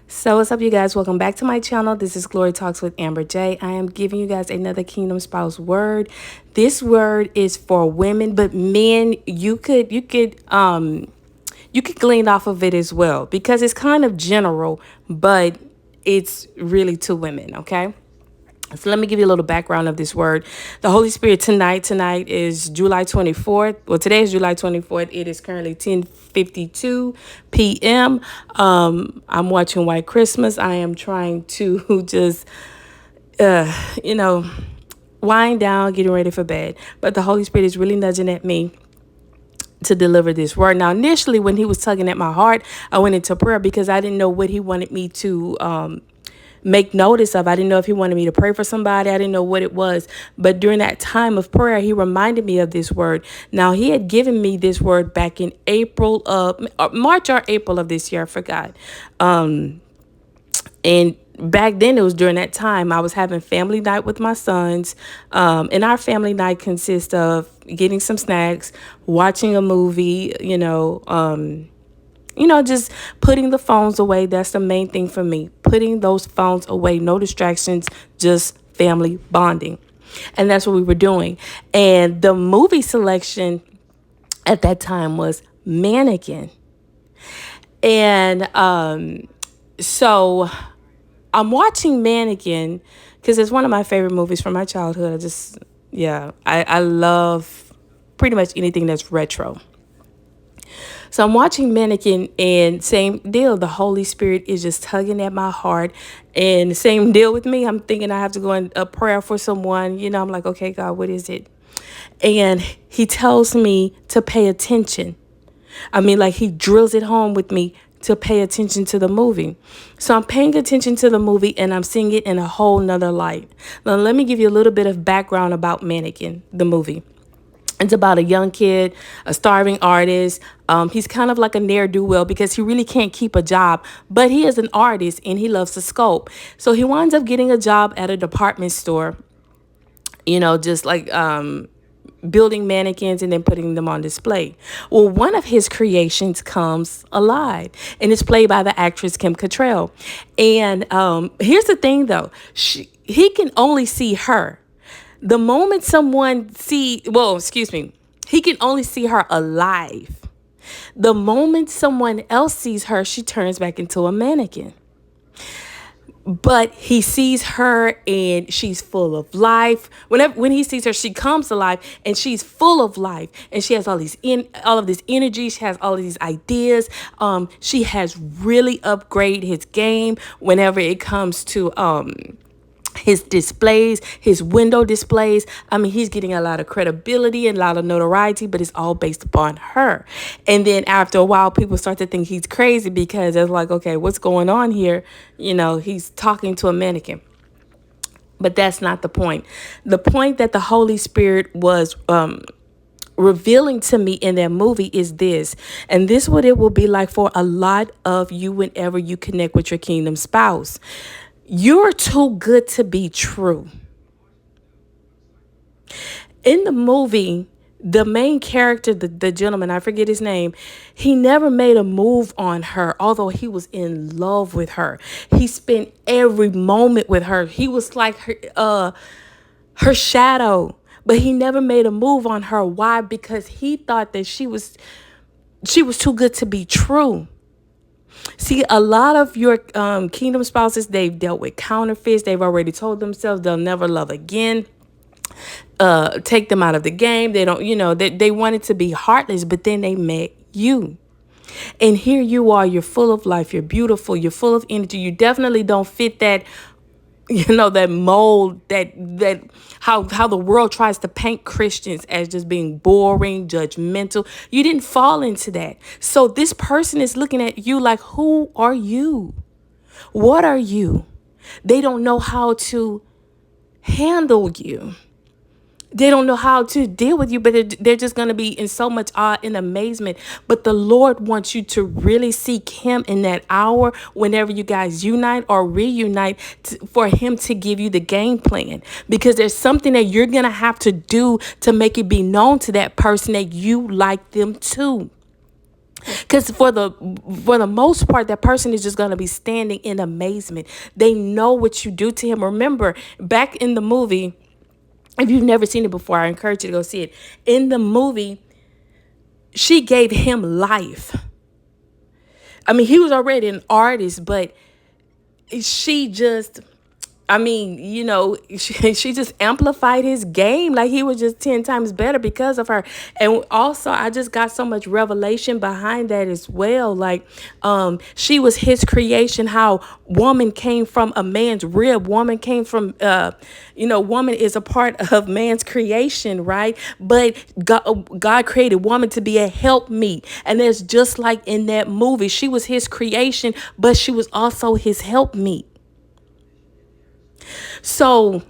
So what's up, you guys? Welcome back to my channel. This is Glory Talks with Amber J. I am giving you guys another Kingdom Spouse word. This word is for women, but men, you could glean off of it as well because it's kind of general, but it's really to women, okay? So let me give you a little background of this word. The Holy Spirit tonight is July 24th. Well, today is July 24th. It is currently 10:52 p.m. I'm watching White Christmas. I am trying to just, you know, wind down, getting ready for bed. But the Holy Spirit is really nudging at me to deliver this word. Now, initially, when he was tugging at my heart, I went into prayer because I didn't know what he wanted me to make notice of. I didn't know if he wanted me to pray for somebody. I didn't know what it was. But during that time of prayer, he reminded me of this word. Now, he had given me this word back in March or April of this year. I forgot. And back then, it was during that time I was having family night with my sons. And our family night consists of getting some snacks, watching a movie, just putting the phones away. That's the main thing for me. Putting those phones away, no distractions, just family bonding. And that's what we were doing. And the movie selection at that time was Mannequin. And so I'm watching Mannequin because it's one of my favorite movies from my childhood. I love pretty much anything that's retro. So I'm watching Mannequin, and same deal. The Holy Spirit is just tugging at my heart, and same deal with me. I'm thinking I have to go in a prayer for someone. I'm like, okay, God, what is it? And he tells me to pay attention. I mean, like he drills it home with me to pay attention to the movie. So I'm paying attention to the movie and I'm seeing it in a whole nother light. Now, let me give you a little bit of background about Mannequin, the movie. It's about a young kid, a starving artist. He's kind of like a ne'er-do-well because he really can't keep a job, but he is an artist and he loves to sculpt. So he winds up getting a job at a department store, just like building mannequins and then putting them on display. Well, one of his creations comes alive and it's played by the actress Kim Cattrall. And here's the thing though, he can only see her. The moment he can only see her alive. The moment someone else sees her, she turns back into a mannequin. But he sees her and she's full of life. When he sees her, she comes alive and she's full of life. And she has all of this energy. She has all of these ideas. She has really upgraded his game whenever it comes to his displays, his window displays. I mean, he's getting a lot of credibility and a lot of notoriety, but it's all based upon her. And then after a while, people start to think he's crazy because it's like, okay, what's going on here? He's talking to a mannequin. But that's not the point. The point that the Holy Spirit was revealing to me in that movie is this, and this what it will be like for a lot of you whenever you connect with your kingdom spouse. You're too good to be true. In the movie, the main character, the gentleman, I forget his name, he never made a move on her, although he was in love with her. He spent every moment with her. He was like her shadow, but he never made a move on her. Why? Because he thought that she was too good to be true. See, a lot of your kingdom spouses, they've dealt with counterfeits. They've already told themselves they'll never love again. Take them out of the game. They don't, they wanted to be heartless, but then they met you. And here you are, you're full of life, you're beautiful, you're full of energy. You definitely don't fit that that mold, that how the world tries to paint Christians as just being boring, judgmental. You didn't fall into that. So this person is looking at you like, who are you? What are you? They don't know how to handle you. They don't know how to deal with you, but they're just going to be in so much awe and amazement. But the Lord wants you to really seek him in that hour whenever you guys unite or reunite for him to give you the game plan. Because there's something that you're going to have to do to make it be known to that person that you like them too. Because for the most part, that person is just gonna be standing in amazement. They know what you do to him. Remember, back in the movie, if you've never seen it before, I encourage you to go see it. In the movie, she gave him life. I mean, he was already an artist, but she just, I mean, she just amplified his game. Like he was just 10 times better because of her. And also, I just got so much revelation behind that as well. Like, she was his creation, how woman came from a man's rib. Woman came from, woman is a part of man's creation, right? But God created woman to be a helpmeet. And there's just like in that movie, she was his creation, but she was also his helpmeet. So,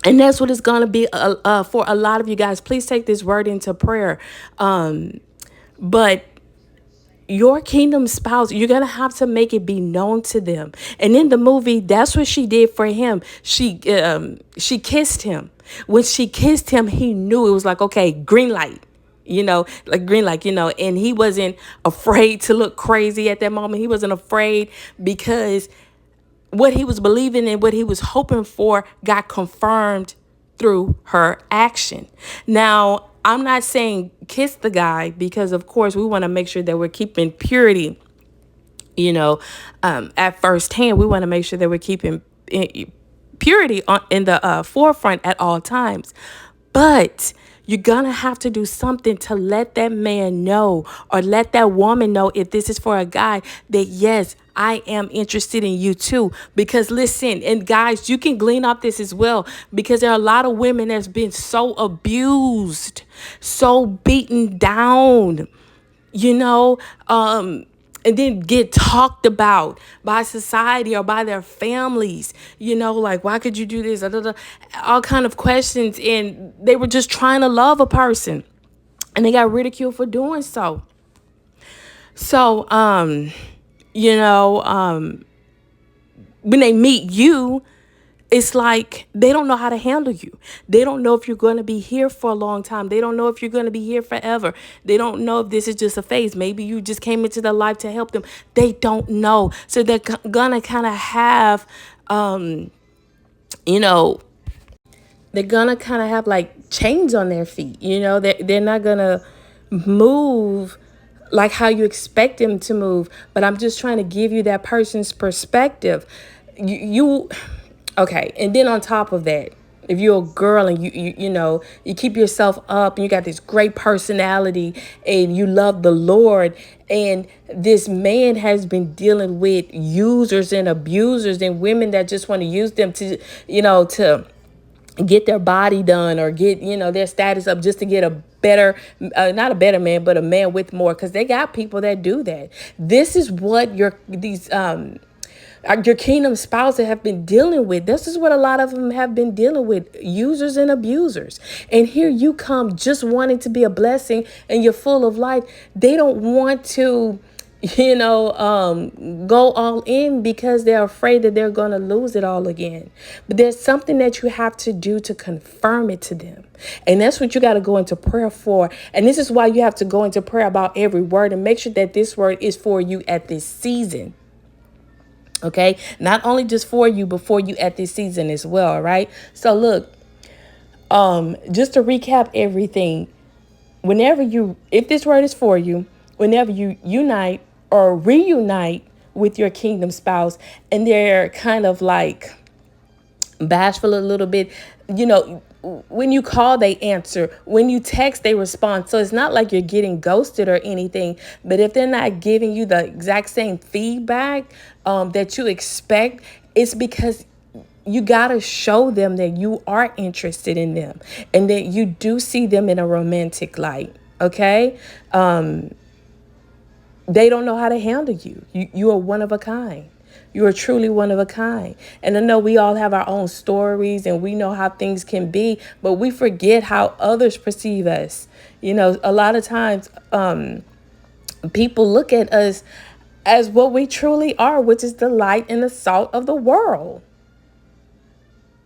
and that's what it's going to be for a lot of you guys. Please take this word into prayer. But your kingdom spouse, you're going to have to make it be known to them. And in the movie, that's what she did for him. She kissed him. When she kissed him, he knew. It was like, okay, green light. Like green light, and he wasn't afraid to look crazy at that moment. He wasn't afraid because what he was believing and what he was hoping for got confirmed through her action. Now, I'm not saying kiss the guy, because of course we want to make sure that we're keeping purity, at first hand. We want to make sure that we're keeping purity in the forefront at all times. But you're going to have to do something to let that man know, or let that woman know, if this is for a guy, that yes, I am interested in you too. Because listen, and guys, you can glean off this as well, because there are a lot of women that's been so abused, so beaten down, you know, and then get talked about by society or by their families, like, why could you do this? All kind of questions. And they were just trying to love a person and they got ridiculed for doing so. So, when they meet you, it's like they don't know how to handle you. They don't know if you're going to be here for a long time. They don't know if you're going to be here forever. They don't know if this is just a phase. Maybe you just came into their life to help them. They don't know. So they're going to kind of have, they're going to kind of have like chains on their feet. They're not going to move like how you expect them to move. But I'm just trying to give you that person's perspective. Okay, and then on top of that, if you're a girl and you keep yourself up and you got this great personality and you love the Lord, and this man has been dealing with users and abusers and women that just want to use them to to get their body done or get their status up, just to get a better, not a better man, but a man with more, because they got people that do that. This is what your kingdom spouses have been dealing with. This is what a lot of them have been dealing with, users and abusers. And here you come just wanting to be a blessing and you're full of life. They don't want to, go all in because they're afraid that they're going to lose it all again. But there's something that you have to do to confirm it to them. And that's what you got to go into prayer for. And this is why you have to go into prayer about every word and make sure that this word is for you at this season. Okay, not only just for you, but for you at this season as well. Right. So look, just to recap everything, if this word is for you, whenever you unite or reunite with your kingdom spouse and they're kind of like bashful a little bit, when you call, they answer. When you text, they respond. So it's not like you're getting ghosted or anything. But if they're not giving you the exact same feedback that you expect, it's because you got to show them that you are interested in them and that you do see them in a romantic light. Okay? They don't know how to handle you. You are one of a kind. You are truly one of a kind. And I know we all have our own stories and we know how things can be, but we forget how others perceive us. A lot of times people look at us as what we truly are, which is the light and the salt of the world.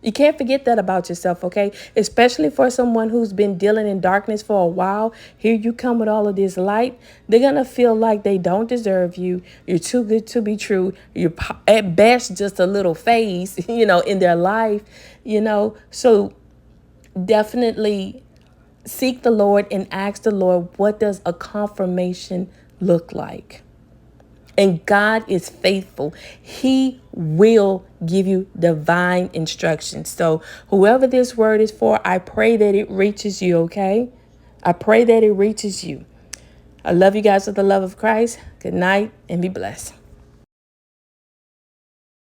You can't forget that about yourself, okay? Especially for someone who's been dealing in darkness for a while. Here you come with all of this light. They're going to feel like they don't deserve you. You're too good to be true. You're at best just a little phase, in their life. So definitely seek the Lord and ask the Lord, what does a confirmation look like? And God is faithful. He will give you divine instructions. So whoever this word is for, I pray that it reaches you, okay? I pray that it reaches you. I love you guys with the love of Christ. Good night and be blessed.